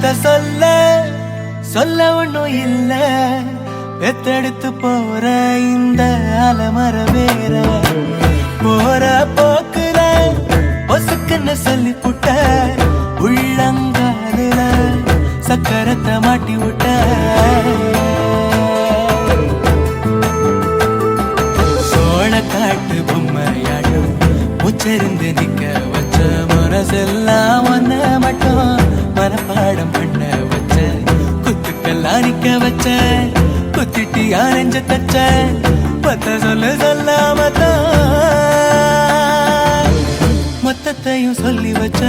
என்னத்த சொல்ல சொல்ல ஒண்ணும் இல்ல பெத்தெடுத்து போற இந்த அலமர வேற போற போக்குற ஒசுக்குன்னு சொல்லி புட்ட உள்ளங்காலுல சக்கரத்தை மாட்டி விட்ட சோழ காட்டு பொம்மையாட்டும் முச்சரிந்து நிக்க வச்ச மனசெல்லாம் ஒன்ன மட்டும் மனப்பாடம் பண்ண வச்ச குத்துக்கெல்லாம் நிக்க வச்ச குத்திட்டு யாரெஞ்ச தச்ச பத்த சொல்ல சொல்லாமத்தான் மொத்தத்தையும் சொல்லி வச்ச